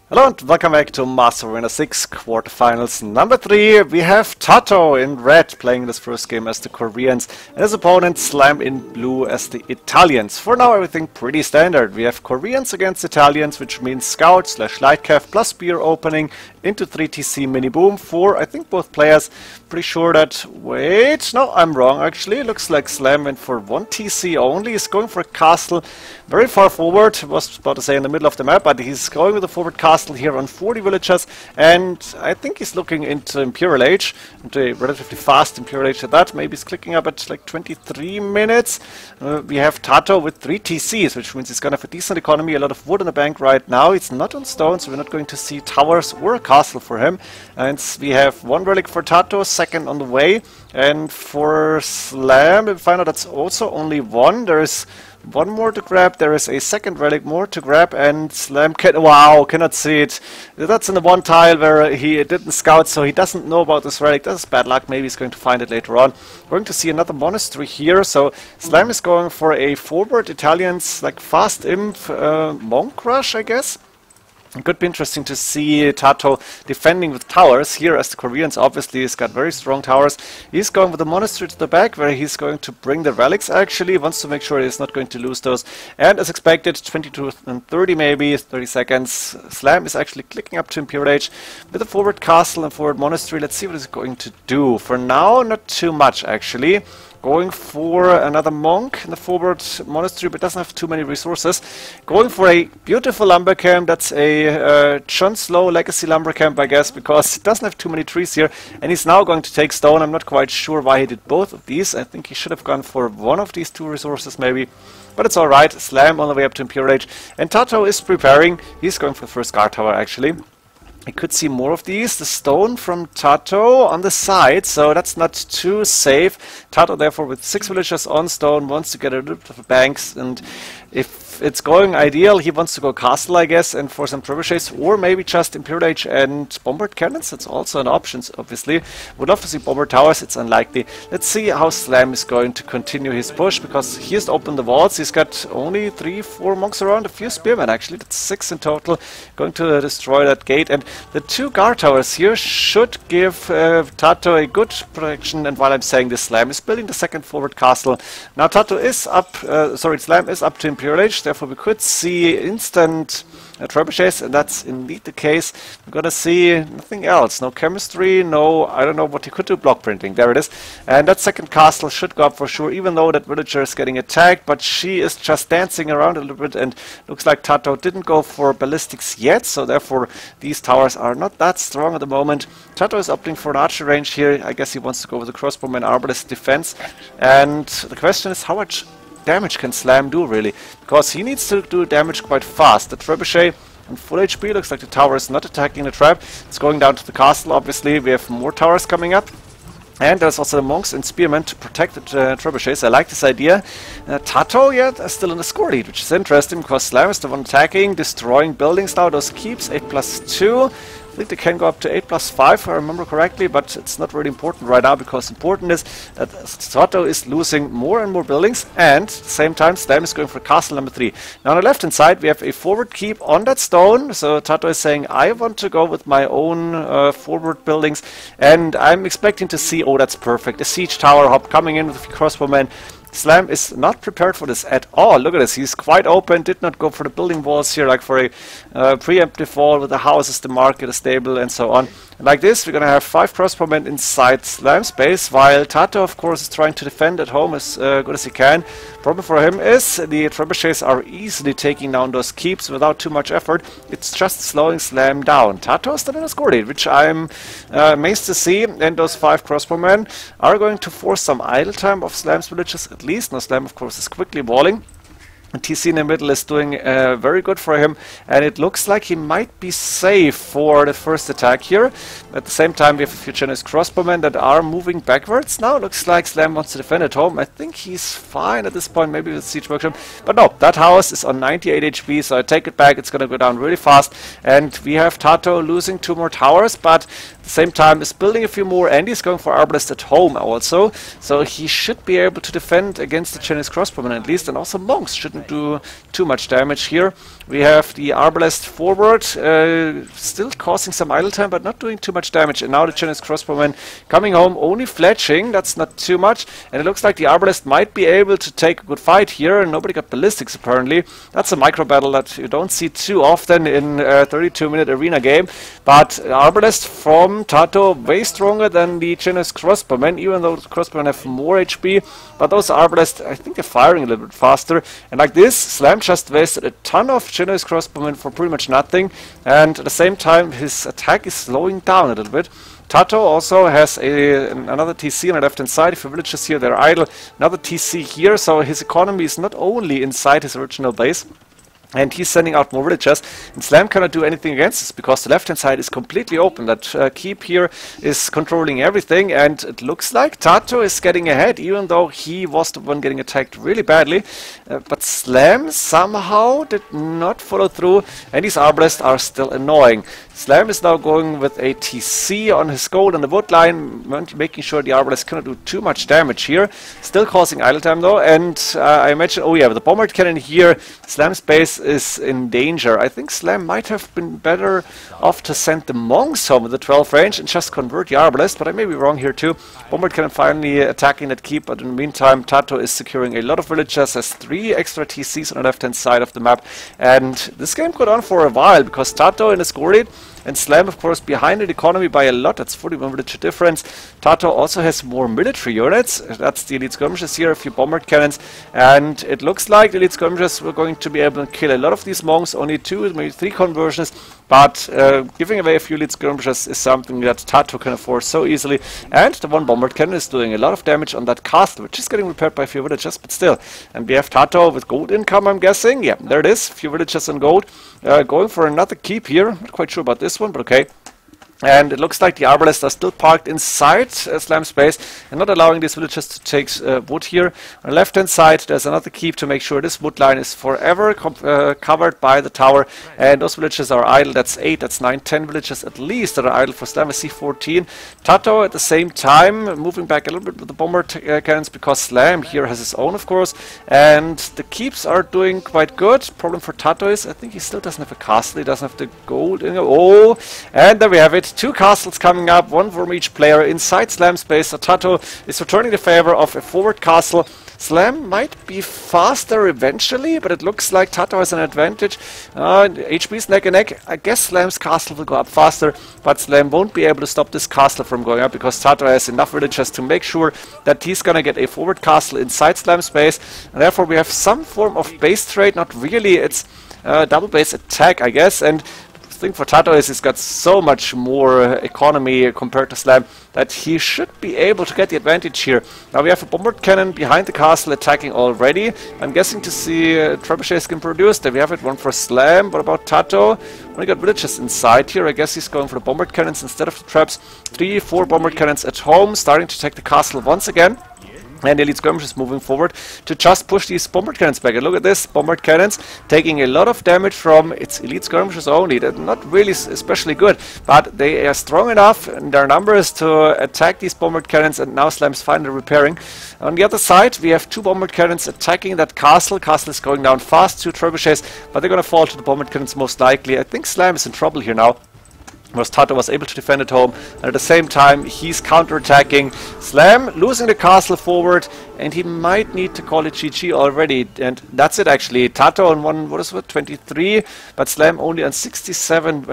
Hello and welcome back to Master Arena 6 quarterfinals number 3. We have TaToH in red playing this first game as the Koreans and his opponent Slam in blue as the Italians. For now everything pretty standard. We have Koreans against Italians, which means Scout / Light Cav plus Spear opening into 3TC mini boom for I think both players. Pretty sure that... wait, no, I'm wrong actually. Looks like Slam went for 1TC only. He's going for a castle very far forward. I was about to say in the middle of the map, but he's going with a forward castle here on 40 villagers, and I think he's looking into Imperial Age, into a relatively fast Imperial Age at that. Maybe he's clicking up at like 23 minutes. We have TaToH with 3 TCs, which means he's gonna have a decent economy, a lot of wood in the bank right now. It's not on stone, so we're not going to see towers or a castle for him. And we have one relic for TaToH, second on the way, and for Slam we find out that's also only one. There is one more to grab, there is a second relic more to grab, and Slam cannot see it. That's in the one tile where he didn't scout, so he doesn't know about this relic. That's bad luck, maybe he's going to find it later on. We're going to see another monastery here, so Slam is going for a forward Italians, like fast imp monk rush, I guess. It could be interesting to see TaToH defending with towers here, as the Koreans obviously has got very strong towers. He's going with the monastery to the back, where he's going to bring the relics actually. He wants to make sure he's not going to lose those. And as expected, 22 and 30 maybe, 30 seconds. Slam is actually clicking up to Imperial Age with a forward castle and forward monastery. Let's see what he's going to do. For now, not too much actually. Going for another monk in the forward monastery, but doesn't have too many resources. Going for a beautiful lumber camp. That's a JonSlow legacy lumber camp, I guess, because it doesn't have too many trees here. And he's now going to take stone. I'm not quite sure why he did both of these. I think he should have gone for one of these two resources maybe. But it's alright. Slam on the way up to Imperial Age. And TaToH is preparing. He's going for the first guard tower actually. I could see more of these. The stone from TaToH on the side, so that's not too safe. TaToH therefore with 6 villagers on stone wants to get a little bit of banks, and if it's going ideal, he wants to go castle, I guess, and for some trebuchets, or maybe just Imperial Age and bombard cannons. That's also an option, obviously. Would love to see bombard towers. It's unlikely. Let's see how Slam is going to continue his push, because he has opened the walls. He's got only 3-4 monks around, a few spearmen actually. That's 6 in total. Going to destroy that gate, and the 2 guard towers here should give TaToH a good protection. And while I'm saying this, Slam is building the second forward castle. Now TaToH is up, Slam is up to Imperial Age. Therefore we could see instant trebuchets, and that's indeed the case. We're gonna see nothing else. No chemistry, no, I don't know what he could do, block printing. There it is. And that second castle should go up for sure, even though that villager is getting attacked, but she is just dancing around a little bit, and looks like TaToH didn't go for ballistics yet, so therefore these towers are not that strong at the moment. TaToH is opting for an archer range here. I guess he wants to go with a crossbowman arbalist defense, and the question is how much damage can Slam do really, because he needs to do damage quite fast. The trebuchet on full HP, looks like the tower is not attacking the trap. It's going down to the castle. Obviously we have more towers coming up, and there's also the monks and spearmen to protect the trebuchets. I like this idea. TaToH yet is still in the score lead, which is interesting because Slam is the one attacking, destroying buildings now. Those keeps 8+2. I think they can go up to 8+5 if I remember correctly, but it's not really important right now, because important is that TaToH is losing more and more buildings, and at the same time Slam is going for castle number 3. Now on the left hand side we have a forward keep on that stone, so TaToH is saying I want to go with my own forward buildings, and I'm expecting to see, oh that's perfect, a siege tower hop coming in with a crossbowman. Slam is not prepared for this at all. Look at this, he's quite open, did not go for the building walls here, like for a preemptive wall with the houses, the market, the stable, and so on. And like this, we're going to have 5 crossbowmen inside Slam space, while TaToH, of course, is trying to defend at home as good as he can. Problem for him is the trebuchets are easily taking down those keeps without too much effort. It's just slowing Slam down. TaToH is still in a score lead, which I'm amazed to see, and those 5 crossbowmen are going to force some idle time of Slam's villages at least. Now Slam, of course, is quickly walling. TC in the middle is doing very good for him, and it looks like he might be safe for the first attack here. At the same time we have a few generous crossbowmen that are moving backwards now. Looks like Slam wants to defend at home. I think he's fine at this point, maybe with siege workshop, but no, that house is on 98 HP, so I take it back. It's gonna go down really fast, and we have TaToH losing 2 more towers, but at the the same time is building a few more, and he's going for Arbalest at home also. So he should be able to defend against the Chinese crossbowmen at least, and also monks shouldn't do too much damage here. We have the Arbalest forward, still causing some idle time, but not doing too much damage. And now the Chinese crossbowmen coming home, only fletching, that's not too much. And it looks like the Arbalest might be able to take a good fight here, and nobody got ballistics apparently. That's a micro battle that you don't see too often in a 32-minute arena game. But Arbalest from TaToH way stronger than the Chinese crossbowmen, even though the crossbowmen have more HP. But those Arbalest, I think they're firing a little bit faster. And like this, Slam just wasted a ton of Chinese crossbowmen for pretty much nothing. And at the same time, his attack is slowing down a little bit. TaToH also has another TC on the left hand side. If your villagers here, they're idle. Another TC here, so his economy is not only inside his original base, and he's sending out more villagers, and Slam cannot do anything against this because the left hand side is completely open. That keep here is controlling everything, and it looks like TaToH is getting ahead, even though he was the one getting attacked really badly. But Slam somehow did not follow through, and these Arbalests are still annoying. Slam is now going with a TC on his gold on the wood line, making sure the Arbalest cannot do too much damage here. Still causing idle time though, and I imagine, oh yeah, with the bombard cannon here, Slam's base is in danger. I think Slam might have been better off to send the monks home with the 12 range and just convert the Arbalest, but I may be wrong here too. Bombard cannon finally attacking that keep, but in the meantime TaToH is securing a lot of villagers, has 3 extra TCs on the left hand side of the map, and this game got on for a while because TaToH in his goal lead, and Slam, of course, behind the economy by a lot. That's 41 villager difference. TaToH also has more military units. That's the elite skirmishers here, a few bombard cannons. And it looks like the elite skirmishers were going to be able to kill a lot of these monks. Only 2, maybe 3 conversions. But giving away a few elite skirmishers is something that TaToH can afford so easily. And the one bombard cannon is doing a lot of damage on that castle, which is getting repaired by a few villagers, but still. And we have TaToH with gold income, I'm guessing. Yeah, there it is. A few villagers in gold. Going for another keep here. Not quite sure about this one, but okay. And it looks like the Arbalests are still parked inside Slam's base and not allowing these villagers to take wood here. On the left hand side there's another keep to make sure this wood line is forever covered by the tower, and those villagers are idle. That's 8, that's 9, 10 villagers at least that are idle for Slam. I see 14. TaToH at the same time moving back a little bit with the bomber cannons because Slam here has his own, of course, and the keeps are doing quite good. Problem for TaToH is I think he still doesn't have a castle, he doesn't have the gold in it. Oh, and there we have it. 2 castles coming up, 1 from each player inside Slam's base. So TaToH is returning the favor of a forward castle. Slam might be faster eventually, but it looks like TaToH has an advantage. HP's neck and neck. I guess Slam's castle will go up faster, but Slam won't be able to stop this castle from going up because TaToH has enough villagers to make sure that he's gonna get a forward castle inside Slam's base, and therefore we have some form of base trade. Not really, it's double base attack, I guess. And the thing for TaToH is he's got so much more economy compared to Slam that he should be able to get the advantage here. Now we have a bombard cannon behind the castle attacking already. I'm guessing to see trebuchets can produce. There we have it, 1 for Slam. What about TaToH? Only got villagers inside here. I guess he's going for the bombard cannons instead of the traps. 3, 4 bombard cannons at home, starting to take the castle once again. And the elite skirmishers moving forward to just push these bombard cannons back. And look at this, bombard cannons taking a lot of damage from its elite skirmishers only. They're not really especially good, but they are strong enough in their numbers to attack these bombard cannons, and now Slam's finally repairing. On the other side, we have 2 bombard cannons attacking that castle. Castle is going down fast, 2 trebuchets, but they're going to fall to the bombard cannons most likely. I think Slam is in trouble here now, because TaToH was able to defend at home, and at the same time he's counter-attacking. Slam losing the castle forward, and he might need to call it GG already, and that's it actually. TaToH on 23, but Slam only on 67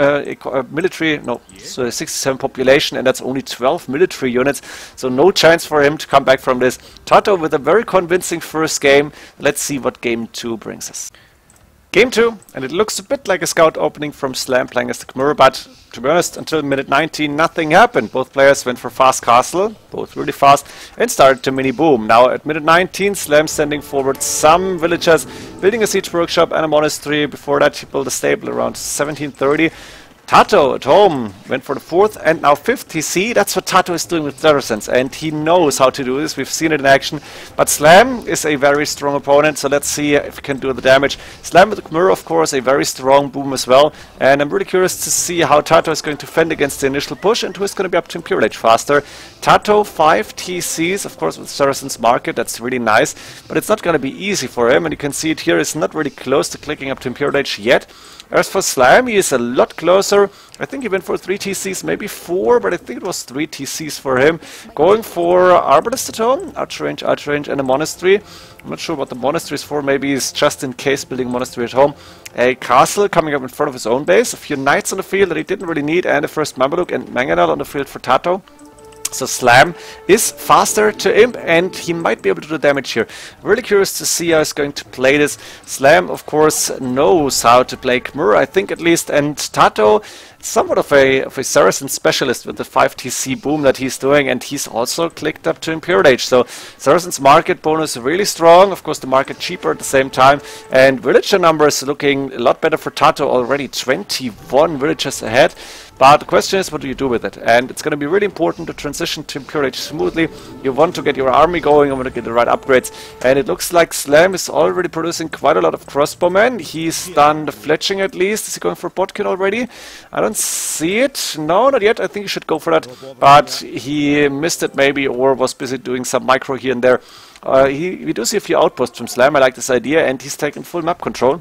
military, no, so 67 population, and that's only 12 military units, so no chance for him to come back from this. TaToH with a very convincing first game. Let's see what game 2 brings us. Game 2, and it looks a bit like a scout opening from Slam playing as the Conqueror, but to be honest, until minute 19 nothing happened. Both players went for fast castle, both really fast, and started to mini boom. Now at minute 19, Slam sending forward some villagers, building a siege workshop and a monastery. Before that he built a stable around 1730. TaToH at home went for the 4th and now 5th TC. That's what TaToH is doing with Saracens, and he knows how to do this. We've seen it in action. But Slam is a very strong opponent, so let's see if he can do the damage. Slam with the Khmer, of course, a very strong boom as well. And I'm really curious to see how TaToH is going to fend against the initial push and who is going to be up to Imperial Age faster. TaToH 5 TCs, of course, with Saracens Market. That's really nice, but it's not going to be easy for him. And you can see it here, it's not really close to clicking up to Imperial Age yet. As for Slam, he is a lot closer. I think he went for 3 TCs, maybe 4, but I think it was 3 TCs for him. Going for Arbalest at home, Archer range, and a Monastery. I'm not sure what the Monastery is for, maybe he's just in case building a Monastery at home. A Castle coming up in front of his own base, a few Knights on the field that he didn't really need, and a first Mameluke and Mangonel on the field for TaToH. So Slam is faster to Imp, and he might be able to do damage here. Really curious to see how he's going to play this. Slam, of course, knows how to play Khmer, I think at least, and TaToH, somewhat of a Saracen specialist with the 5 TC boom that he's doing, and he's also clicked up to Imperial Age. So Saracen's market bonus really strong, of course the market cheaper at the same time, and villager numbers looking a lot better for TaToH already, 21 villagers ahead. But the question is, what do you do with it? And it's going to be really important to transition to Imperial Age smoothly. You want to get your army going, you want to get the right upgrades. And it looks like Slam is already producing quite a lot of crossbowmen. He's done the fletching at least. Is he going for Bodkin already? I don't see it. No, not yet. I think he should go for that. But he missed it maybe, or was busy doing some micro here and there. We do see a few outposts from Slam. I like this idea. And he's taken full map control.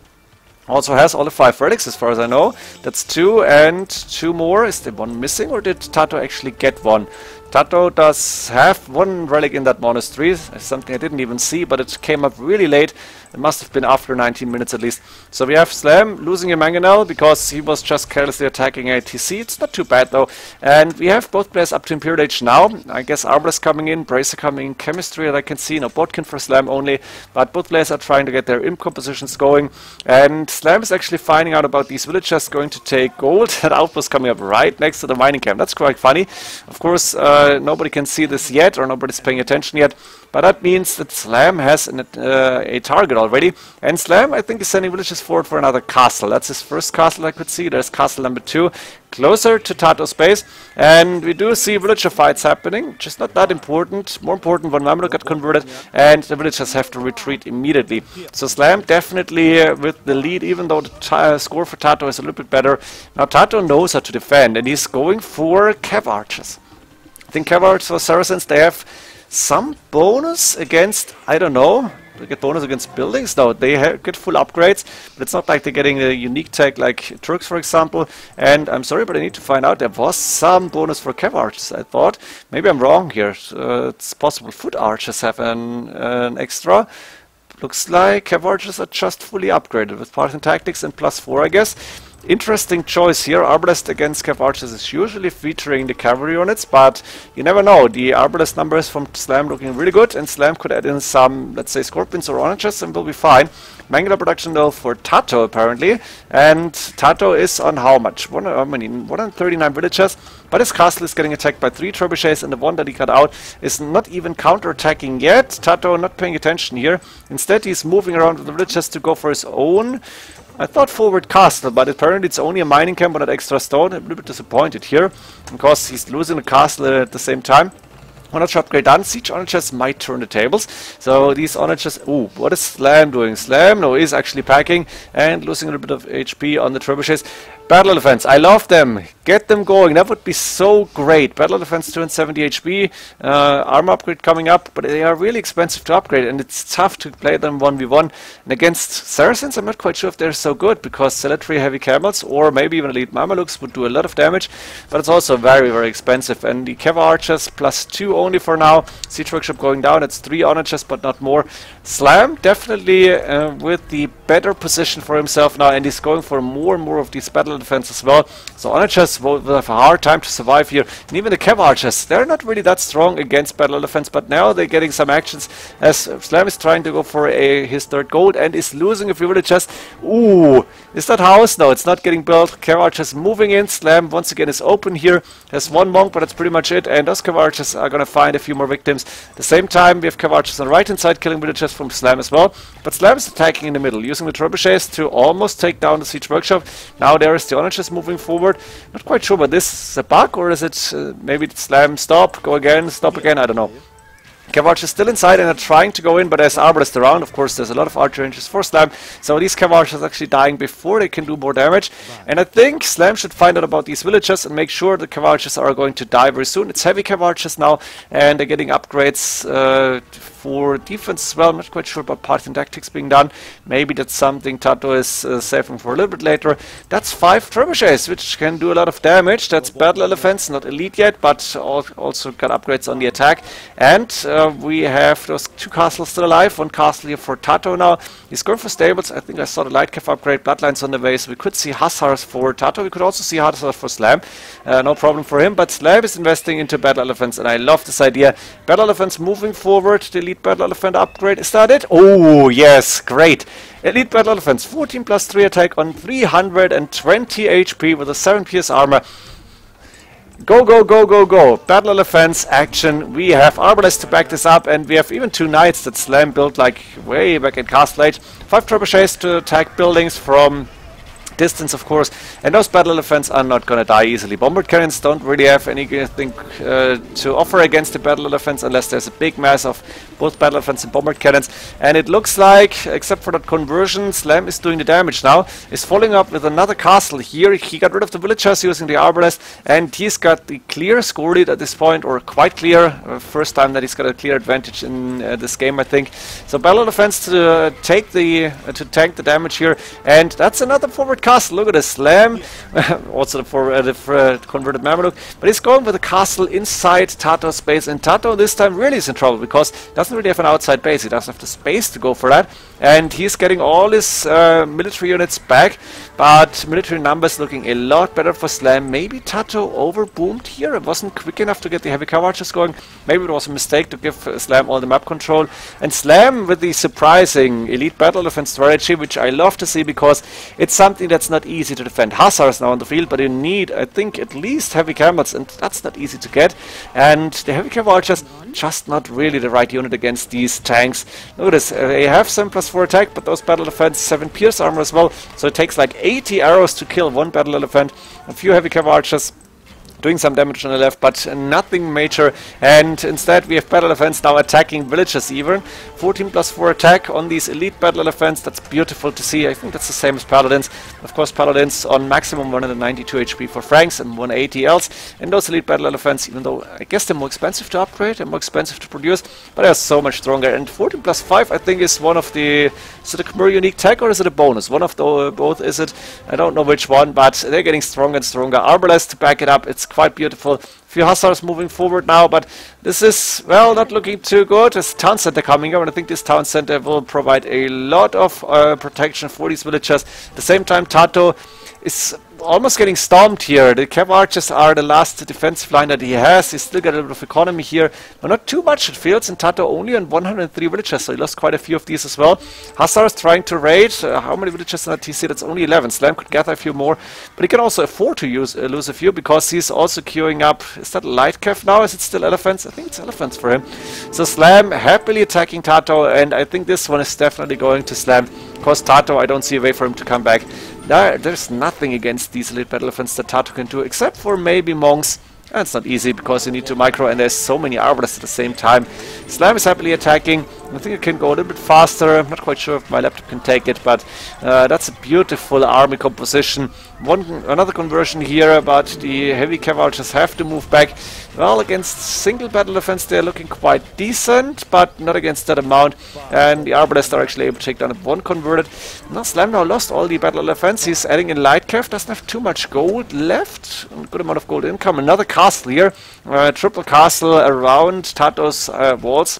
Also has all the 5 relics as far as I know. That's 2 and 2 more. Is there one missing, or did TaToH actually get one? TaToH does have 1 relic in that monastery, something I didn't even see, but it came up really late. It must have been after 19 minutes at least. So we have Slam losing a Mangonel because he was just carelessly attacking a TC. It's not too bad though. And we have both players up to Imperial Age now. I guess Arbalest coming in, Bracer coming in, Chemistry that I can see. No Bodkin for Slam only. But both players are trying to get their imp compositions going. And Slam is actually finding out about these villagers going to take gold. That outpost coming up right next to the mining camp. That's quite funny. Of course, nobody can see this yet, or nobody's paying attention yet. But that means that Slam has a target already. And Slam, I think, is sending villagers forward for another castle. That's his first castle I could see. There's castle number 2, closer to TaToH's base. And we do see villager fights happening, which is not that important. More important when Mameluke got converted, and the villagers have to retreat immediately. So Slam definitely with the lead, even though the score for TaToH is a little bit better. Now TaToH knows how to defend, and he's going for Cav Archers. I think Cav Archers for Saracens, they have some bonus against, I don't know, they get bonus against buildings. No, they get full upgrades, but it's not like they're getting a unique tag like Turks, for example. And I'm sorry, but I need to find out. There was some bonus for Cav Archers, I thought. Maybe I'm wrong here. It's possible Foot Archers have an extra. Looks like Cav Archers are just fully upgraded with Parthian Tactics and +4, I guess. Interesting choice here. Arbalest against Cav Archers is usually featuring the cavalry units, but you never know. The Arbalest numbers from Slam looking really good, and Slam could add in some, let's say, Scorpions or Onagers, and will be fine. Mangonel production though for TaToH apparently, and TaToH is on how much? 139 villagers, but his castle is getting attacked by 3 trebuchets, and the one that he got out is not even counter-attacking yet. TaToH not paying attention here. Instead he's moving around with the villagers to go for his own, I thought, forward castle, but apparently it's only a mining camp on that extra stone. I'm a little bit disappointed here, because he's losing the castle at the same time. Onager upgrade done. Siege Onagers might turn the tables. So these Onagers... Ooh, what is Slam doing? Slam, no, is actually packing and losing a little bit of HP on the trebuchets. Battle Elephants, I love them. Get them going. That would be so great. Battle Elephants 270 HP. Armor upgrade coming up, but they are really expensive to upgrade, and it's tough to play them 1v1. And against Saracens, I'm not quite sure if they're so good, because Celatry Heavy Camels or maybe even Elite Mamelukes would do a lot of damage, but it's also very, very expensive. And the Cav Archers +2 only for now. Siege Workshop going down. It's 3 Onagers, but not more. Slam definitely with the better position for himself now, and he's going for more and more of these battle defense as well. So Onagers will have a hard time to survive here. And even the Cav Archers, they're not really that strong against battle defense, but now they're getting some actions as Slam is trying to go for his 3rd gold and is losing a few villagers. Ooh, is that house? No, it's not getting built. Cav Archers moving in. Slam once again is open here. Has 1 monk, but that's pretty much it. And those Cav Archers are going to find a few more victims. At the same time, we have Cav Archers on the right hand side killing villagers from Slam as well. But Slam is attacking in the middle, using the trebuchets to almost take down the Siege Workshop. Now there is Bastioniches moving forward. Not quite sure, but this is a bug, or is it maybe Slam stop, go again, stop again, I don't know. Cavalry is still inside and are trying to go in, but there's Arbalest around. Of course, there's a lot of archer ranges for Slam, so these Cavalry are actually dying before they can do more damage. And I think Slam should find out about these villagers and make sure the Cavalry are going to die very soon. It's heavy Cavalry now, and they're getting upgrades for defense as well. I'm not quite sure about Parthian tactics being done. Maybe that's something TaToH is saving for a little bit later. That's 5 trebuchets, which can do a lot of damage. That's battle elephants, not elite yet, but also got upgrades on the attack. And we have those 2 castles still alive. 1 castle here for TaToH now. He's going for stables. I think I saw the light cav upgrade. Bloodlines on the way, so we could see hussars for TaToH. We could also see hussars for Slam. No problem for him, but Slam is investing into battle elephants, and I love this idea. Battle elephants moving forward. The elite battle elephant upgrade. Is that it? Oh, yes, great. Elite battle elephants, 14 plus 3 attack on 320 HP with a 7 PS armor. Go, go, go, go, go. Battle elephants, action. We have Arbalest to back this up, and we have even 2 knights that Slam built like way back in Castle Age. 5 trebuchets to attack buildings from distance, of course, and those battle elephants are not going to die easily. Bombard cannons don't really have anything to offer against the battle elephants unless there's a big mass of both battle elephants and bombard cannons. And it looks like, except for that conversion, Slam is doing the damage now. Is following up with another castle here. He got rid of the villagers using the Arbalest, and he's got the clear score lead at this point, or quite clear. First time that he's got a clear advantage in this game, I think. So battle elephants to tank the damage here, and that's another forward castle. Look at the Slam, also the converted Mameluke, but he's going with a castle inside TaToH's base, and TaToH this time really is in trouble because he doesn't really have an outside base. He doesn't have the space to go for that, and he's getting all his military units back, but military numbers looking a lot better for Slam. Maybe TaToH overboomed here. It wasn't quick enough to get the heavy cavalry going. Maybe it was a mistake to give Slam all the map control, and Slam with the surprising elite battle elephant strategy, which I love to see because it's something that's not easy to defend. Hussars now on the field, but you need, I think, at least heavy camels, and that's not easy to get. And the heavy cavalry just not really the right unit against these tanks. Look at this, they have 7 plus 4 attack, but those battle elephants 7 pierce armor as well, so it takes like 80 arrows to kill 1 battle elephant. A few heavy cavalry doing some damage on the left, but nothing major, and instead we have battle elephants now attacking villages even. 14 plus 4 attack on these elite battle elephants. That's beautiful to see. I think that's the same as paladins. Of course, paladins on maximum 192 HP for Franks and 180 else, and those elite battle elephants, even though I guess they're more expensive to upgrade and more expensive to produce, but they're so much stronger. And 14 plus 5 I think is one of the, is it a Khmer unique tech or is it a bonus? One of the both, is it? I don't know which one, but they're getting stronger and stronger. Arbalest to back it up. It's quite beautiful. Few hussars moving forward now, but this is, well, not looking too good. There's a town center coming up, and I think this town center will provide a lot of protection for these villagers. At the same time, TaToH is almost getting stormed here. The cav archers are the last defensive line that he has. He's still got a little bit of economy here, but not too much it feels, and TaToH only on 103 villagers, so he lost quite a few of these as well. Hussars trying to raid. How many villagers in that TC? That's only 11. Slam could gather a few more, but he can also afford to lose a few because he's also queuing up. Is that light cav now? Is it still elephants? I think it's elephants for him. So Slam happily attacking TaToH, and I think this one is definitely going to Slam because TaToH, I don't see a way for him to come back. There's nothing against these elite battle elephants that TaToH can do, except for maybe monks. That's not easy because you need to micro, and there's so many arbalists at the same time. Slam is happily attacking. I think it can go a little bit faster. I'm not quite sure if my laptop can take it, but that's a beautiful army composition. Another conversion here, but the heavy cavalry just have to move back. Well, against single battle elephants they're looking quite decent, but not against that amount. And the arbalists are actually able to take down one converted. Now Slam now lost all the battle elephants. He's adding in light cav, doesn't have too much gold left. A good amount of gold income. Another castle here, triple castle around TaToH's walls.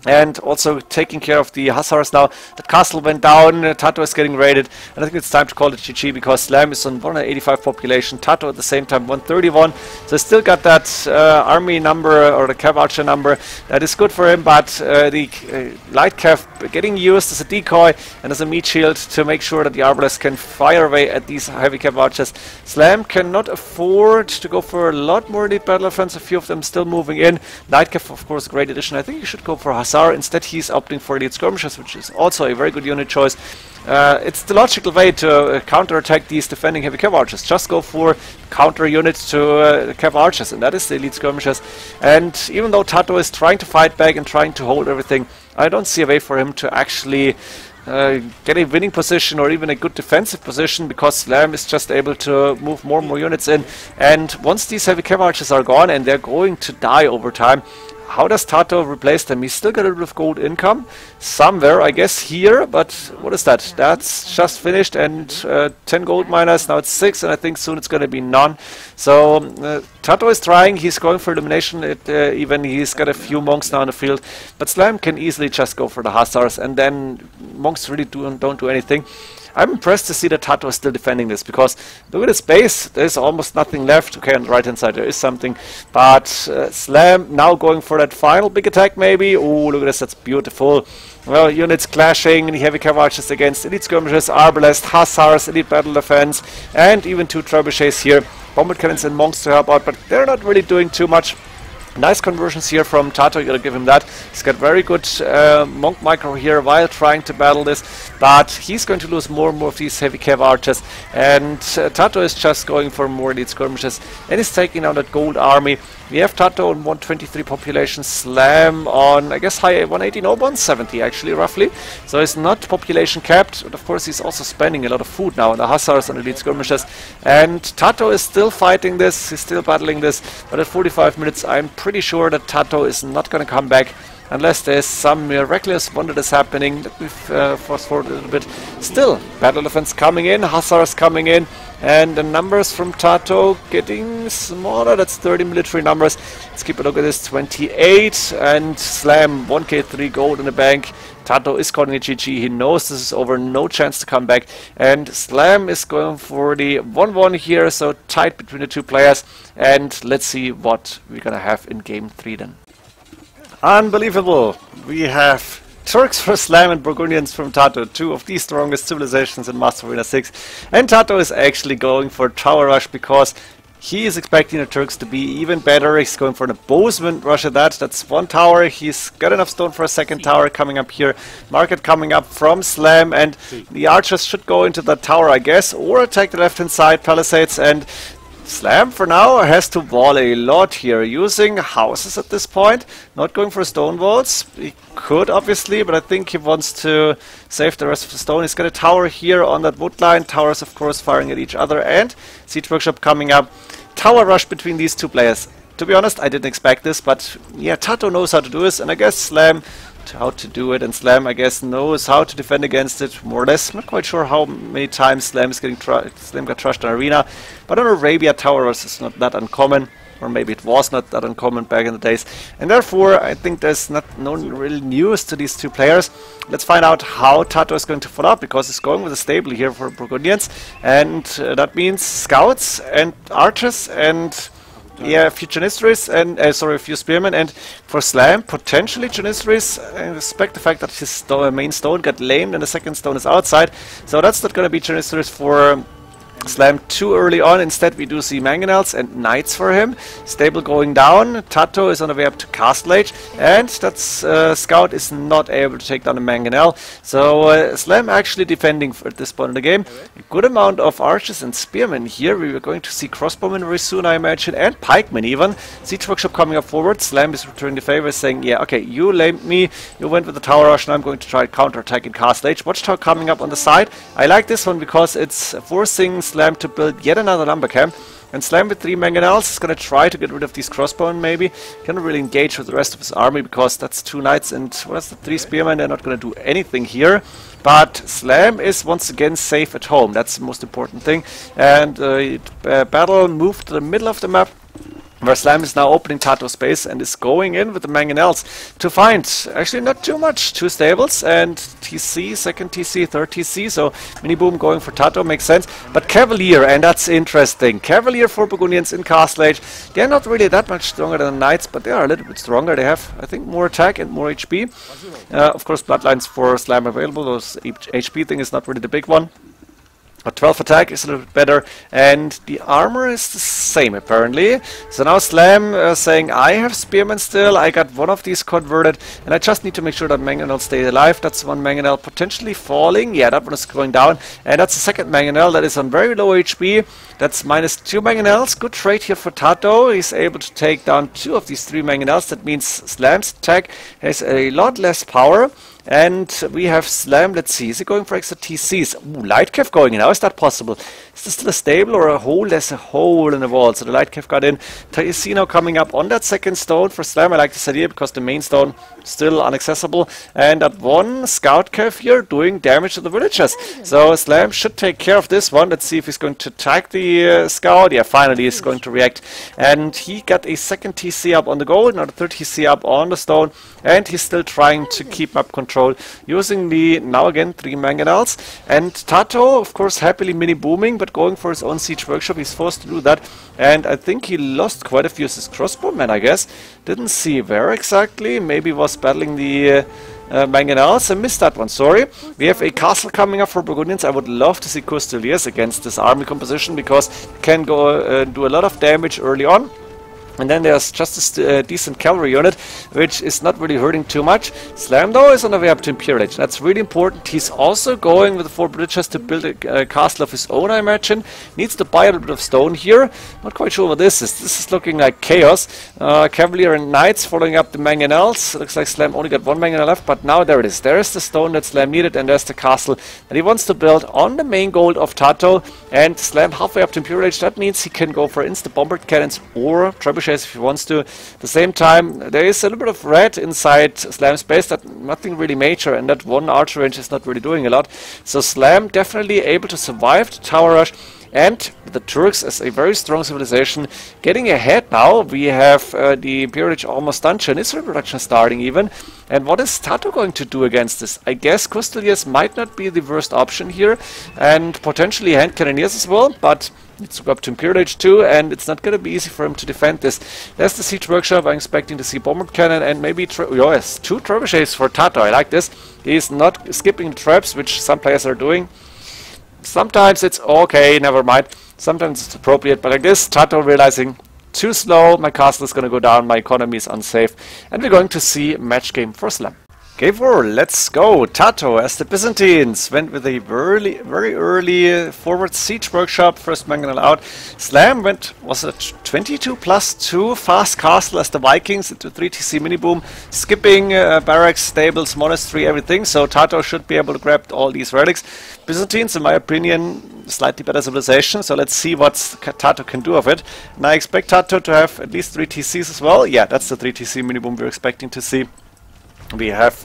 And also taking care of the hussars now. That castle went down, TaToH is getting raided, and I think it's time to call it GG because Slam is on 185 population, TaToH at the same time 131, so still got that army number, or the cav archer number, that is good for him, but the light cav getting used as a decoy and as a meat shield to make sure that the arbalest can fire away at these heavy cav archers. Slam cannot afford to go for a lot more elite battle elephants, a few of them still moving in. Light cav, of course, great addition. I think you should go for hussars Hussar. Instead, he's opting for elite skirmishers, which is also a very good unit choice. It's the logical way to counter-attack these defending heavy cav archers. Just go for counter units to cav archers, and that is the elite skirmishers. And even though TaToH is trying to fight back and trying to hold everything, I don't see a way for him to actually get a winning position or even a good defensive position, because Slam is just able to move more and more units in. And once these heavy cav archers are gone, and they're going to die over time, how does TaToH replace them? He's still got a little bit of gold income somewhere, I guess here, but what is that? That's just finished, and 10 gold miners, now it's 6, and I think soon it's going to be none. So TaToH is trying, he's going for elimination, even he's got a few monks now in the field, but Slam can easily just go for the Hussars, and then monks really don't do anything. I'm impressed to see that TaToH is still defending this, because look at his base, there's almost nothing left. Okay, on the right hand side there is something, but Slam now going for that final big attack maybe. Oh, look at this, that's beautiful. Well, units clashing, heavy cav archers against elite skirmishers, arbalest, hussars, elite battle defense, and even 2 trebuchets here. Bombard cannons and monks to help out, but they're not really doing too much. Nice conversions here from TaToH, you gotta give him that. He's got very good monk micro here while trying to battle this, but he's going to lose more and more of these heavy cav archers, and TaToH is just going for more elite skirmishes, and he's taking down that gold army. We have TaToH on 123 population, Slam on, I guess, high 180, no, 170 actually, roughly. So he's not population capped, but of course he's also spending a lot of food now on the hussars and elite skirmishes. And TaToH is still fighting this, he's still battling this, but at 45 minutes I'm pretty sure that TaToH is not going to come back unless there's some miraculous wonder that's happening. Let me fast forward a little bit. Still, battle defense coming in, hussars coming in, and the numbers from TaToH getting smaller. That's 30 military numbers. Let's keep a look at this, 28, and Slam 1k3 gold in the bank. TaToH is calling it GG. He knows this is over, no chance to come back, and Slam is going for the 1-1 here, so tight between the two players. And let's see what we're gonna have in game 3 then. Unbelievable! We have Turks for Slam and Burgundians from TaToH, 2 of the strongest civilizations in Master Arena 6. And TaToH is actually going for Tower Rush because he is expecting the Turks to be even better. He's going for the Bozeman Rush at that. That's 1 tower. He's got enough stone for a 2nd tower coming up here. Market coming up from Slam, and the archers should go into that tower, I guess, or attack the left-hand side palisades. And Slam for now has to wall a lot here, using houses at this point, not going for stone walls. He could obviously, but I think he wants to save the rest of the stone. He's got a tower here on that wood line, towers of course firing at each other, and siege workshop coming up. Tower rush between these two players. To be honest, I didn't expect this, but yeah, TaToH knows how to do this, and I guess Slam how to do it, and Slam I guess knows how to defend against it more or less. Not quite sure how many times Slam got trashed in Arena, but on Arabia Tower Rush is not that uncommon, or maybe it was not that uncommon back in the days, and therefore I think there's no real news to these two players. Let's find out how TaToH is going to follow up, because he's going with a stable here for Burgundians, and that means scouts and archers and yeah, a few Janissaries and sorry, a few spearmen, and for Slam potentially Janissaries. I respect the fact that his main stone got lamed and the 2nd stone is outside, so that's not going to be Janissaries for Slam too early on. Instead we do see mangonels and knights for him. Stable going down. TaToH is on the way up to Castle Age, and that's Scout is not able to take down a mangonel. So Slam actually defending at this point in the game. A good amount of archers and spearmen here. We were going to see crossbowmen very soon, I imagine, and pikemen even. Siege workshop coming up forward. Slam is returning the favor, saying, yeah, okay, you lamed me, you went with the tower rush, and I'm going to try counterattack in Castle Age. Watchtower coming up on the side. I like this one because it's forcing Slam to build yet another lumber camp, and Slam with 3 mangonels is going to try to get rid of these crossbowmen maybe. Cannot really engage with the rest of his army because that's 2 knights and what's the 3 spearmen. They're not going to do anything here, but Slam is once again safe at home. That's the most important thing. And battle moved to the middle of the map, where Slam is now opening TaToH space and is going in with the mangonels to find actually not too much. 2 stables and TC, 2nd TC, 3rd TC, so mini boom going for TaToH makes sense. But Cavalier, and that's interesting. Cavalier for Burgundians in Castle Age. They're not really that much stronger than the Knights, but they are a little bit stronger. They have, I think, more attack and more HP. Of course, bloodlines for Slam available. Those HP thing is not really the big one. But 12 attack is a little bit better, and the armor is the same apparently. So now Slam saying, I have Spearman still, I got one of these converted, and I just need to make sure that Mangonel stays alive. That's one Mangonel potentially falling. Yeah, that one is going down. And that's the second Mangonel that is on very low HP. That's -2 Mangonels. Good trade here for TaToH. He's able to take down 2 of these 3 Mangonels. That means Slam's attack has a lot less power. And we have Slam, let's see, is he going for extra TCs? Ooh, Light Kev going in, how is that possible? Is this still a stable or a hole? There's a hole in the wall, so the Light Kev got in. TC now coming up on that second stone for Slam. I like this idea because the main stone still inaccessible. And that one Scout Kev here doing damage to the villagers. So Slam should take care of this one. Let's see if he's going to attack the Scout. Yeah, finally he's going to react. And he got a second TC up on the gold, now the third TC up on the stone. And he's still trying to keep up control using the, now again, 3 Mangonels. And TaToH, of course, happily mini-booming, but going for his own siege workshop. He's forced to do that. And I think he lost quite a few of his crossbowmen, I guess. Didn't see where exactly. Maybe was battling the Mangonels. I missed that one, sorry. We have a castle coming up for Burgundians. I would love to see Custodiers against this army composition, because it can go do a lot of damage early on. And then there's just a decent cavalry unit, which is not really hurting too much. Slam, though, is on the way up to Imperial Age. That's really important. He's also going with the 4 bridges to build a castle of his own, I imagine. Needs to buy a little bit of stone here. Not quite sure what this is. This is looking like chaos. Cavalier and Knights following up the Mangonels. Looks like Slam only got 1 Mangonel left, but now there it is. There's the stone that Slam needed, and there's the castle that he wants to build on the main gold of TaToH. And Slam halfway up to Imperial Age. That means he can go for insta-bombard cannons or trebuchets if he wants to. At the same time, there is a little bit of red inside Slam's base, that nothing really major, and that one archer range is not really doing a lot. So Slam definitely able to survive the tower rush, and the Turks as a very strong civilization getting ahead now. We have the Imperial Age almost done, Janissary production starting even. And what is TaToH going to do against this? I guess Custodiers might not be the worst option here, and potentially hand cannoneers as well, but needs to go up to Imperial Age 2, and it's not going to be easy for him to defend this. There's the siege workshop. I'm expecting to see bombard cannon and maybe yes, 2 trebuchets for TaToH. I like this. He's not skipping the traps, which some players are doing. Sometimes it's okay, never mind. Sometimes it's appropriate, but like this, TaToH realizing too slow, my castle is going to go down, my economy is unsafe, and we're going to see match game for Slam. Game 4, let's go. TaToH as the Byzantines went with a very early forward siege workshop, first Mangonel out. Slam went, was it 22+2 fast castle as the Vikings into 3 TC mini boom, skipping barracks, stables, monastery, everything. So TaToH should be able to grab all these relics. Byzantines, in my opinion, slightly better civilization, so let's see what TaToH can do of it. And I expect TaToH to have at least 3 TCs as well. Yeah, that's the 3 TC mini boom we're expecting to see. We have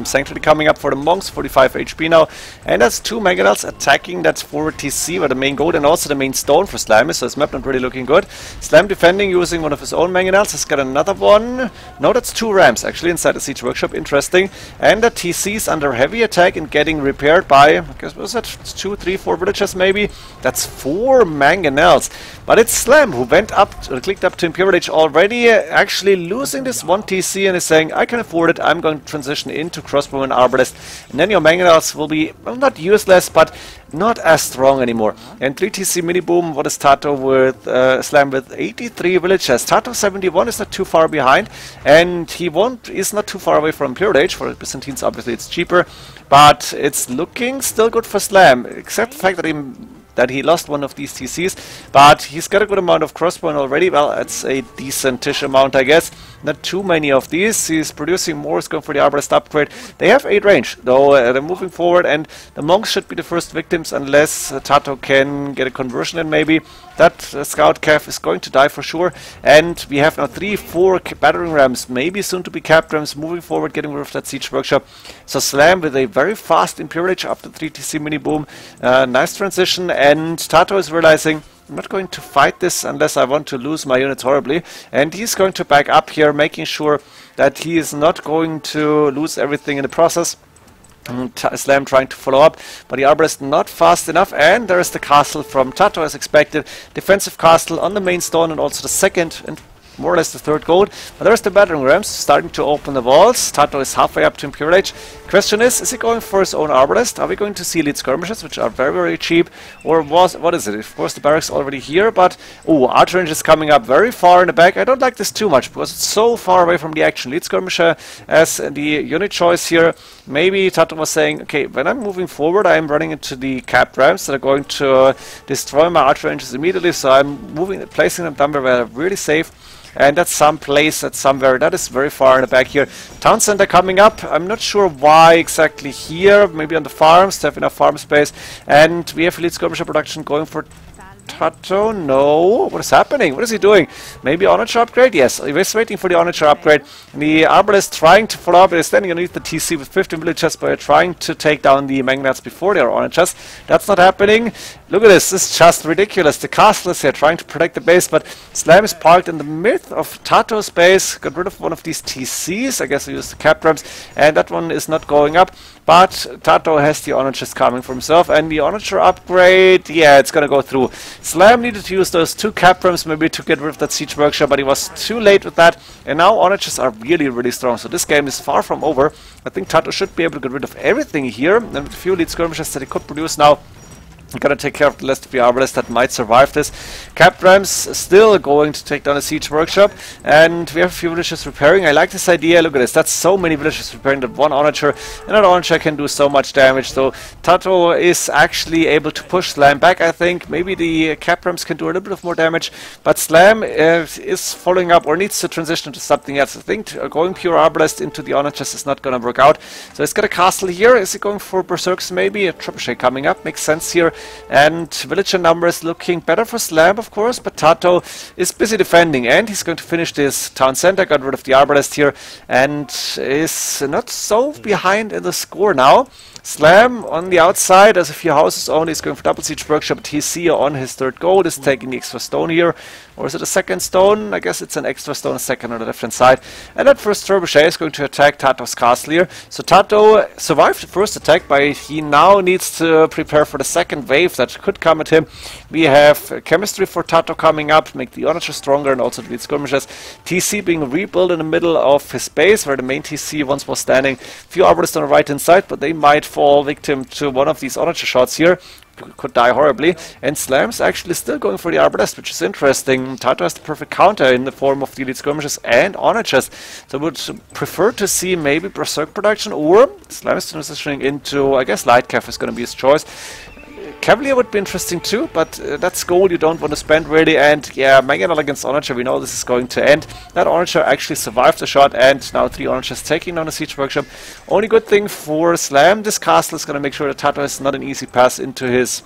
Sanctuary coming up for the monks, 45 HP now, and that's 2 Mangonels attacking that forward TC where the main gold and also the main stone for Slam is, so his map not really looking good. Slam defending using one of his own Mangonels, has got another one. No, that's 2 Rams actually inside the siege workshop, interesting. And the TC's under heavy attack and getting repaired by, I guess, what was that, 2, 3, 4 villagers maybe? That's 4 Mangonels. But it's Slam who went up, clicked up to Imperial Age already, actually losing this 1 TC and is saying, I can afford it, I'm going to transition into crossbow and arbalist, and then your Mangonels will be, well, not useless, but not as strong anymore. And 3 TC mini boom, what is TaToH with Slam with 83 villagers. TaToH 71 is not too far behind, and he is not too far away from Imperial Age. For the Byzantines, obviously it's cheaper, but it's looking still good for Slam, except the fact that he lost one of these TCs, but he's got a good amount of crossbow already. Well, it's a decentish amount, I guess. Not too many of these. He's producing more, he's going for the arbalist upgrade. They have 8 range, though they're moving forward, and the monks should be the first victims unless TaToH can get a conversion in maybe. That scout cav is going to die for sure, and we have now 3, 4 battering rams, maybe soon to be cap rams, moving forward, getting rid of that siege workshop. So Slam with a very fast Imperial Age after 3 TC mini boom. Nice transition, and TaToH is realizing, I'm not going to fight this unless I want to lose my units horribly, and he's going to back up here, making sure that he is not going to lose everything in the process. Slam trying to follow up, but the arbalist not fast enough, and there's the castle from TaToH as expected. Defensive castle on the main stone, and also the second and more or less the third gold. But there's the battering rams starting to open the walls. TaToH is halfway up to Imperial Age. Question is he going for his own arbalest? Are we going to see elite skirmishes, which are very, very cheap? Or what is it? Of course, the barracks already here, but archer range is coming up very far in the back. I don't like this too much because it's so far away from the action. Elite skirmisher as the unit choice here. Maybe TaToH was saying, okay, when I'm moving forward, I'm running into the capped rams that are going to destroy my archer ranges immediately. So I'm placing them down where they're really safe. And that's someplace, that's somewhere, that is very far in the back here. Town center coming up, I'm not sure why exactly here, maybe on the farms, they have enough farm space. And we have elite skirmisher production going for TaToH. No, what is happening? What is he doing? Maybe Onager upgrade? Yes, he was waiting for the Onager upgrade. And the arbalest trying to follow up, is standing underneath the TC with 15 villagers, but trying to take down the magnets before their Onagers. That's not happening. Look at this is just ridiculous. The castle is here trying to protect the base, but Slam is parked in the midst of TaToH's base. Got rid of one of these TCs. I guess he used the cap rams, and that one is not going up. But TaToH has the Onagers coming for himself, and the Onager upgrade, yeah, it's gonna go through. Slam needed to use those 2 cap rams maybe to get rid of that siege workshop, but he was too late with that. And now Onagers are really, really strong. So this game is far from over. I think TaToH should be able to get rid of everything here, and with a few elite skirmishes that he could produce now. I'm gonna take care of the rest of the arbalest that might survive this. Cap rams still going to take down a siege workshop, and we have a few villagers repairing. I like this idea. Look at this. That's so many villagers repairing that one Onager, and that Onager can do so much damage. So TaToH is actually able to push Slam back. I think maybe the cap rams can do a little bit of more damage, but Slam is following up or needs to transition to something else. I think going pure arbalest into the Onagers is not gonna work out. So he's got a castle here. Is he going for berserks? Maybe a trebuchet coming up makes sense here. And villager numbers looking better for Slam, of course, but TaToH is busy defending, and he's going to finish this town center. Got rid of the arbalest here, and is not so behind in the score now. Slam on the outside, as a few houses only, is going for double siege workshop. TC on his third gold is taking the extra stone here. Or is it a second stone? I guess it's an extra stone, a second on the left hand side. And that first trebuchet is going to attack TaToH's castle here. So TaToH survived the first attack, but he now needs to prepare for the second wave that could come at him. We have chemistry for TaToH coming up, make the Onager stronger, and also the elite skirmishers. TC being rebuilt in the middle of his base, where the main TC once was standing. Few arbalists on the right hand side, but they might fall victim to one of these Onager shots here. Could die horribly, and Slam's actually still going for the arbalest, which is interesting. TaToH has the perfect counter in the form of the elite skirmishes and Onagers, so would prefer to see maybe berserk production, or Slam is transitioning into, I guess, light cav is going to be his choice. Cavalier would be interesting too, but that's gold you don't want to spend really, and yeah, Mangonel against Onager, we know this is going to end. That Onager actually survived the shot, and now 3 Onagers taking down a siege workshop. Only good thing for Slam, this castle is going to make sure that TaToH is not an easy pass into his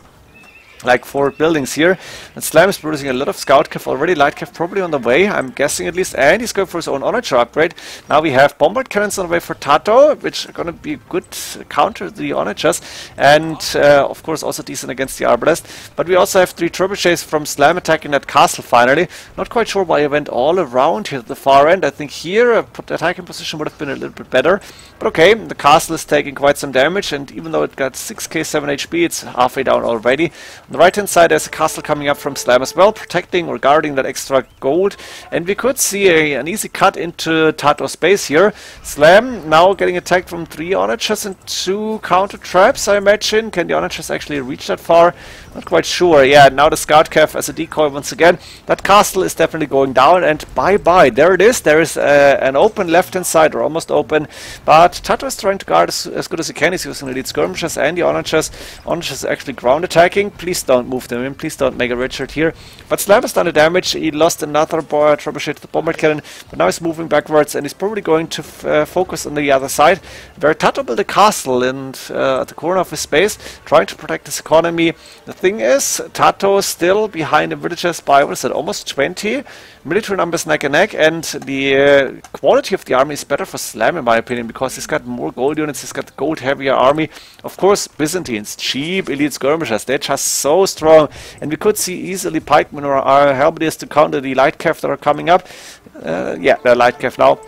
like 4 buildings here. And Slam is producing a lot of scout cav already, light cav probably on the way, I'm guessing at least, and he's going for his own Onager upgrade. Now we have bombard cannons on the way for TaToH, which are going to be a good counter to the Onagers, and of course also decent against the arbalest. But we also have 3 trebuchets from Slam attacking that castle finally. Not quite sure why he went all around here at the far end. I think here a attacking position would have been a little bit better. But okay, the castle is taking quite some damage, and even though it got 6k 7 HP, it's halfway down already. On the right hand side there's a castle coming up from Slam as well, protecting or guarding that extra gold, and we could see an easy cut into TaToH's base here. Slam now getting attacked from 3 Onagers and 2 counter traps, I imagine. Can the Onagers actually reach that far? Not quite sure. Yeah, now the scout cav as a decoy once again. That castle is definitely going down, and bye-bye. There it is. There is an open left-hand side, or almost open, but TaToH is trying to guard as good as he can. He's using the elite skirmishers and the Onagers. Onagers actually ground attacking. Please don't move them in. Please don't make a Richard here. But Slam has done the damage. He lost another trebuchet to the bombard cannon, but now he's moving backwards, and he's probably going to focus on the other side, where TaToH built a castle and at the corner of his base, trying to protect his economy. The thing is, TaToH still behind the villagers by, what is it, almost 20. Military numbers neck and neck, and the quality of the army is better for Slam in my opinion, because he's got more gold units, he's got the gold heavier army. Of course, Byzantines, cheap elite skirmishers, they're just so strong, and we could see easily pikemen or halberdiers to counter the light cav that are coming up. Yeah, they're light cav now.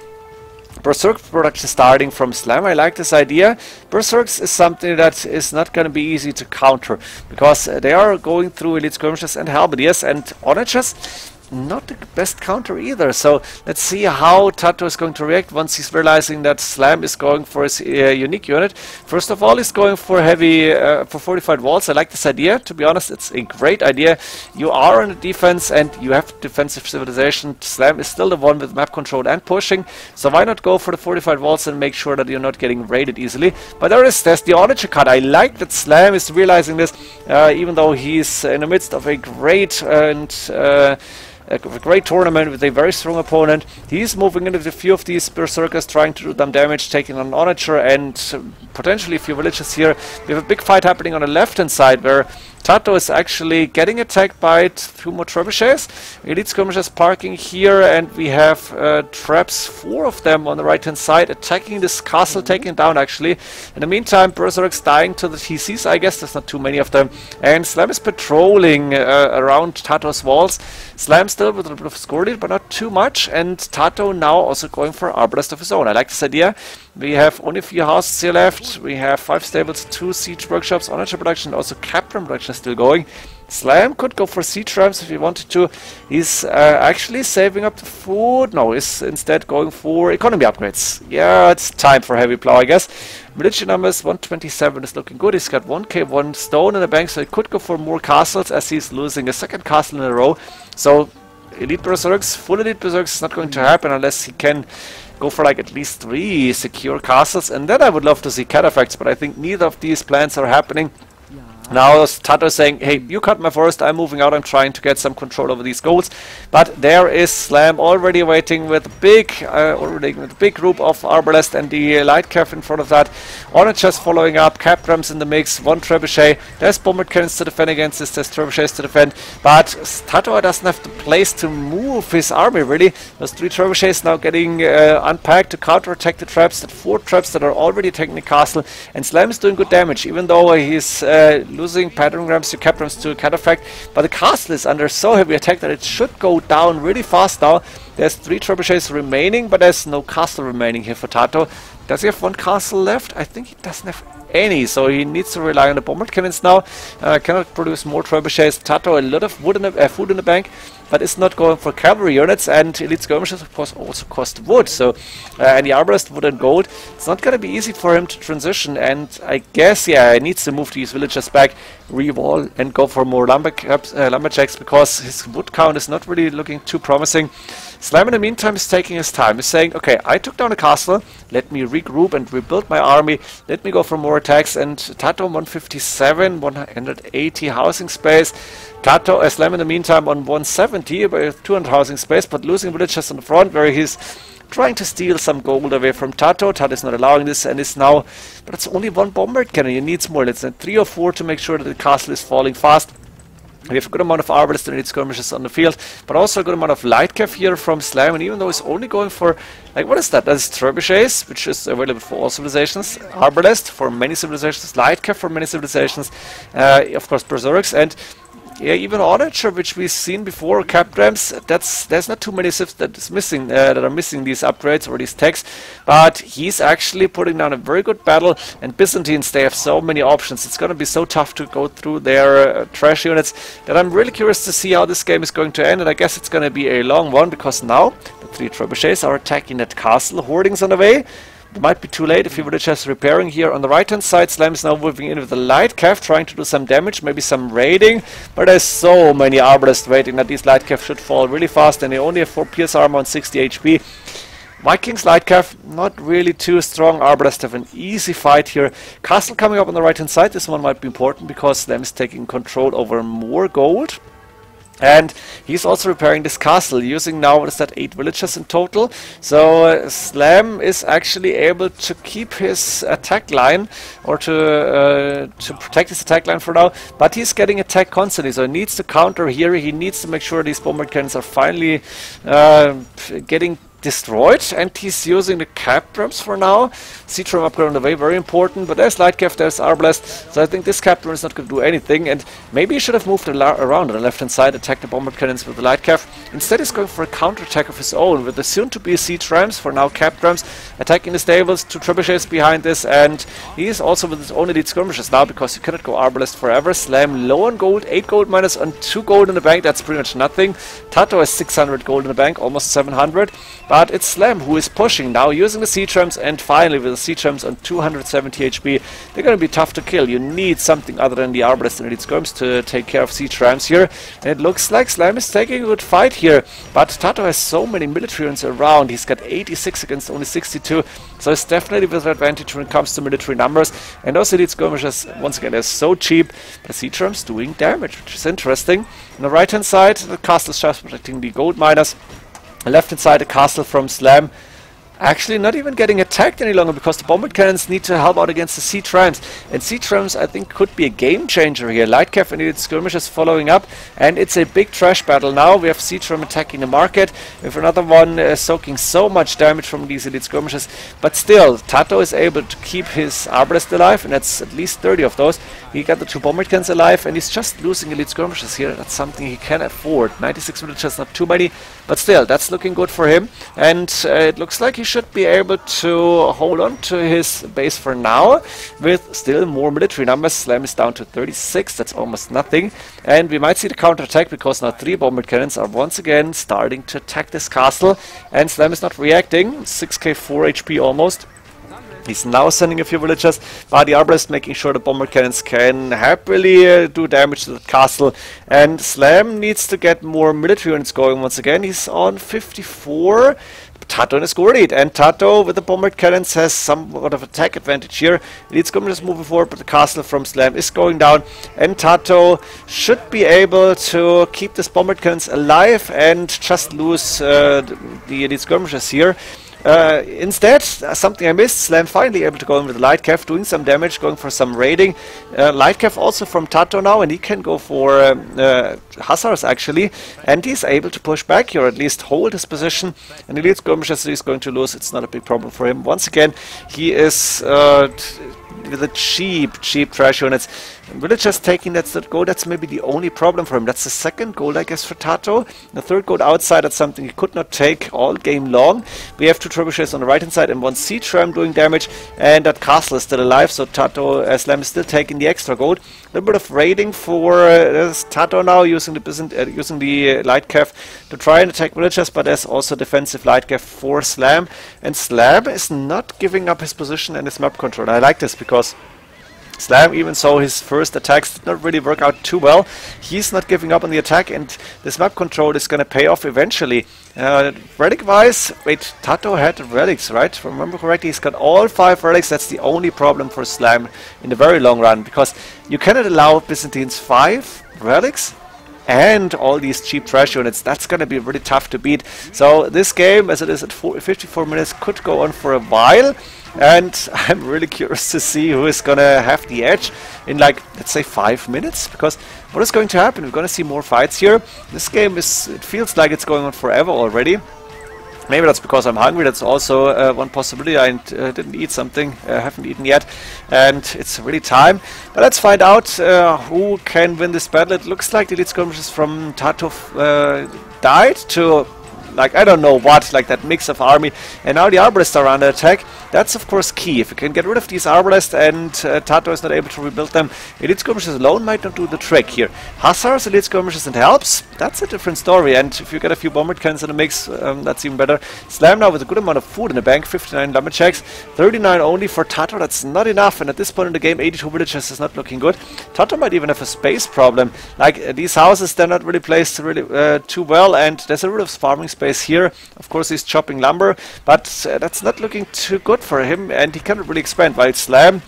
Berserk production starting from Slam. I like this idea. Berserks is something that is not going to be easy to counter, because they are going through elite skirmishes and halberdiers, and Onagers. not the best counter either. So let's see how TaToH is going to react once he's realizing that Slam is going for his unique unit. First of all, he's going for heavy, for fortified walls. I like this idea. To be honest, it's a great idea. You are on the defense and you have defensive civilization. Slam is still the one with map control and pushing. So why not go for the fortified walls and make sure that you're not getting raided easily. But there's the Onager cut. I like that Slam is realizing this, even though he's in the midst of a great a great tournament with a very strong opponent. He's moving into a few of these berserkers, trying to do them damage, taking on Onager and potentially a few villages here. We have a big fight happening on the left hand side where TaToH is actually getting attacked by 2 more trebuchets. Elite skirmishers parking here, and we have traps, 4 of them on the right hand side, attacking this castle, taking it down actually. In the meantime, berserkers dying to the TCs, I guess there's not too many of them. And Slam is patrolling around TaToH's walls. Slam still with a little bit of score lead, but not too much. And TaToH now also going for Arbalest of his own. I like this idea. We have only a few houses here left. We have 5 stables, 2 siege workshops, Onager production, and also captain production still going. Slam could go for siege ramps if he wanted to. He's actually saving up the food. No, he's instead going for economy upgrades. Yeah, it's time for heavy plow, I guess. Military numbers 127 is looking good. He's got 1k, 1 stone in the bank, so he could go for more castles as he's losing a second castle in a row. So elite berserks, full elite berserks is not going to happen unless he can go for like at least 3 secure castles, and then I would love to see cataphracts, but I think neither of these plans are happening. Now TaToH is saying, hey, you cut my forest, I'm moving out, I'm trying to get some control over these goals. But there is Slam already waiting with a big group of Arbalest and the light cav in front of that. Onagers following up, cap drums in the mix, 1 trebuchet. There's bombard cannons to defend against this, there's trebuchets to defend. But TaToH doesn't have the place to move his army really. Those 3 trebuchets now getting unpacked to counterattack the traps, the 4 traps that are already attacking the castle. And Slam is doing good damage, even though he's losing pattern grams to cap drums to cataphract, but the castle is under so heavy attack that it should go down really fast now. There's 3 trebuchets remaining, but there's no castle remaining here for TaToH. Does he have 1 castle left? I think he doesn't have any, so he needs to rely on the bombard cannons now. Cannot produce more trebuchets. TaToH a lot of food in the bank, but is not going for cavalry units, and elite skirmishers of course also cost wood, so and the arbalest wood and gold. It's not gonna be easy for him to transition, and I guess he needs to move these villagers back, re-wall, and go for more lumberjacks, because his wood count is not really looking too promising. Slam in the meantime is taking his time. He's saying, okay, I took down a castle, let me regroup and rebuild my army, let me go for more attacks. And TaToH 157, 180 housing space. TaToH Slam in the meantime on 170, with 200 housing space, but losing villagers on the front where he's trying to steal some gold away from TaToH. TaToH is not allowing this, and is now, but it's only 1 bombard cannon. He needs more. Let's say 3 or 4 to make sure that the castle is falling fast. We have a good amount of arbalest and elite skirmishers on the field, but also a good amount of light cav here from Slam, and even though he's only going for, like, what is that? That is trebuchets, which is available for all civilizations, arbalest for many civilizations, light cav for many civilizations, of course berserks, and yeah, even Onager, which we've seen before, cap drams, there's not too many civs that are missing these upgrades or these techs, but he's actually putting down a very good battle. And Byzantines, they have so many options. It's going to be so tough to go through their trash units that I'm really curious to see how this game is going to end. And I guess it's going to be a long one, because now the 3 trebuchets are attacking that castle. Hoarding's on the way. It might be too late if you were just repairing here. On the right hand side, Slam is now moving in with the light cav, trying to do some damage, maybe some raiding, but there's so many arbalists waiting that these light cav should fall really fast, and they only have 4 pierce armor on 60 HP. Vikings light cav, not really too strong. Arbalest have an easy fight here. Castle coming up on the right hand side. This one might be important because Slam is taking control over more gold. And he's also repairing this castle, using now, what is that, 8 villagers in total. So Slam is actually able to keep his attack line, or to protect his attack line for now. But he's getting attacked constantly, so he needs to counter here. He needs to make sure these bombard cannons are finally getting destroyed, and he's using the cap drums for now. C-Tram upgrade on the way, very important, but there's Light Cav, there's Arbalest, so I think this cap drum is not going to do anything, and maybe he should have moved around on the left hand side, attack the bombard cannons with the Light Cav. Instead he's going for a counter-attack of his own, with the soon-to-be C-Trams, for now cap drums, attacking the stables, 2 trebuchets behind this, and he's also with his own elite skirmishes now, because you cannot go Arbalest forever. Slam low on gold, 8 gold minus on 2 gold in the bank, that's pretty much nothing. TaToH has 600 gold in the bank, almost 700. But it's Slam who is pushing now, using the C-Trams, and finally with the C-Trams on 270 HP, they're going to be tough to kill. You need something other than the Arbalest and Elite Skirms to take care of C-Trams here. And it looks like Slam is taking a good fight here, but TaToH has so many military units around. He's got 86 against only 62, so it's definitely with advantage when it comes to military numbers. And those Elite Skirmishes, once again, they're so cheap, the C-Trams doing damage, which is interesting. On the right hand side, the castle is just protecting the gold miners. Left hand side, a castle from Slam actually not even getting attacked any longer, because the bombard cannons need to help out against the C-Trams. And C-Trams, I think, could be a game changer here. Light Cav and Elite Skirmishes following up, and it's a big trash battle now. We have C-Tram attacking the market, with another one soaking so much damage from these Elite Skirmishes. But still, TaToH is able to keep his Arbalest alive, and that's at least 30 of those. He got the 2 bombard cannons alive, and he's just losing Elite Skirmishes here. That's something he can afford. 96 villagers, not too many, but still, that's looking good for him. And it looks like he should be able to hold on to his base for now, with still more military numbers. Slam is down to 36, that's almost nothing. And we might see the counter-attack, because now 3 bombard cannons are once again starting to attack this castle, and Slam is not reacting. 6k 4 HP almost. He's now sending a few villagers, but the Arbalest making sure the bombard cannons can happily do damage to the castle. And Slam needs to get more military units going once again. He's on 54. TaToH is score lead, and TaToH with the bombard cannons has somewhat of attack advantage here. Elite Skirmishers moving forward, but the castle from Slam is going down, and TaToH should be able to keep this bombard cannons alive and just lose the Elite Skirmishers here. Instead, something I missed, Slam finally able to go in with the Light Cav, doing some damage, going for some raiding. Light Cav also from TaToH now, and he can go for Hussars actually, and he's able to push back here, at least hold his position. And Elite Skirmishers he's going to lose, it's not a big problem for him. Once again, he is with the cheap trash units. Villagers taking that third gold, that's maybe the only problem for him. That's the second gold, I guess, for TaToH. The third gold outside, that's something he could not take all game long. We have 2 trebuchets on the right hand side and 1 C-Tram doing damage, and that castle is still alive, so TaToH Slam is still taking the extra gold. A little bit of raiding for TaToH now, using the Light Cav to try and attack villagers, but there's also defensive Light Cav for Slam, and Slam is not giving up his position and his map control. I like this, because Slam, even so his first attacks did not really work out too well, he's not giving up on the attack, and this map control is going to pay off eventually. Relic wise, wait, TaToH had relics, right? If I remember correctly, he's got all 5 relics. That's the only problem for Slam in the very long run, because you cannot allow Byzantines 5 relics and all these cheap trash units. That's going to be really tough to beat. So this game, as it is at 54 minutes, could go on for a while. And I'm really curious to see who is going to have the edge in, like, let's say 5 minutes. Because what is going to happen? We're going to see more fights here. This game it feels like it's going on forever already. Maybe that's because I'm hungry. That's also one possibility. I didn't eat something, haven't eaten yet, and it's really time. But let's find out who can win this battle. It looks like the Elite Skirmishes from TaToH died to, like, I don't know what, like that mix of army, and now the Arbalists are under attack. That's of course key. If you can get rid of these Arbalists and TaToH is not able to rebuild them, Elite Skirmishes alone might not do the trick here. Hussars, Elite Skirmishes and helps, that's a different story, and if you get a few bombard cannons in the mix, that's even better. Slam now with a good amount of food in the bank, 59 lumberjacks, 39 only for TaToH, that's not enough, and at this point in the game 82 villagers is not looking good. TaToH might even have a space problem, like these houses, they're not really placed really too well, and there's a bit of farming space here. Of course he's chopping lumber, but that's not looking too good for him, and he cannot really expand, while Slam,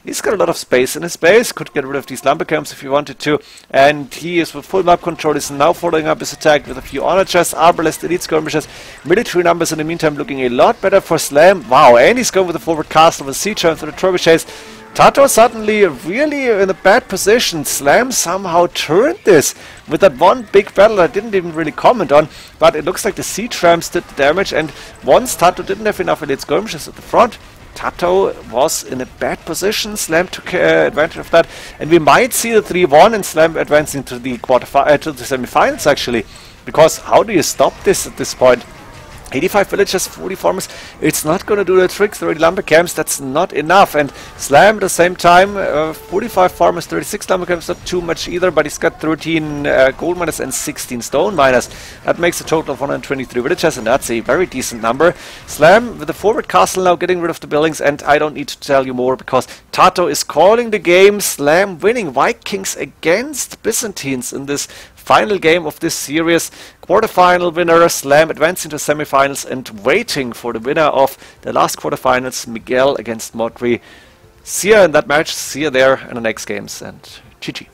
he's got a lot of space in his base, could get rid of these lumber camps if he wanted to, and he is with full map control, is now following up his attack with a few honor chests, Arbalest, Elite Skirmishes, military numbers in the meantime looking a lot better for Slam. Wow, and he's going with the forward castle with siege for the trebuchets. TaToH suddenly really in a bad position. Slam somehow turned this with that one big battle I didn't even really comment on, but it looks like the siege rams did the damage, and once TaToH didn't have enough elite skirmishes at the front, TaToH was in a bad position. Slam took advantage of that, and we might see the 3-1 and Slam advancing to the to the semi-finals actually, because how do you stop this at this point? 85 villagers, 40 farmers, it's not going to do the trick. 30 lumber camps, that's not enough. And Slam at the same time, 45 farmers, 36 lumber camps, not too much either, but he's got 13 gold miners and 16 stone miners. That makes a total of 123 villagers, and that's a very decent number. Slam with the forward castle now getting rid of the buildings, and I don't need to tell you more because TaToH is calling the game. Slam winning Vikings against Byzantines in this final game of this series. Quarterfinal winner, Slam advancing to semifinals and waiting for the winner of the last quarterfinals, Miguel against Modri. See you in that match, see you there in the next games, and GG.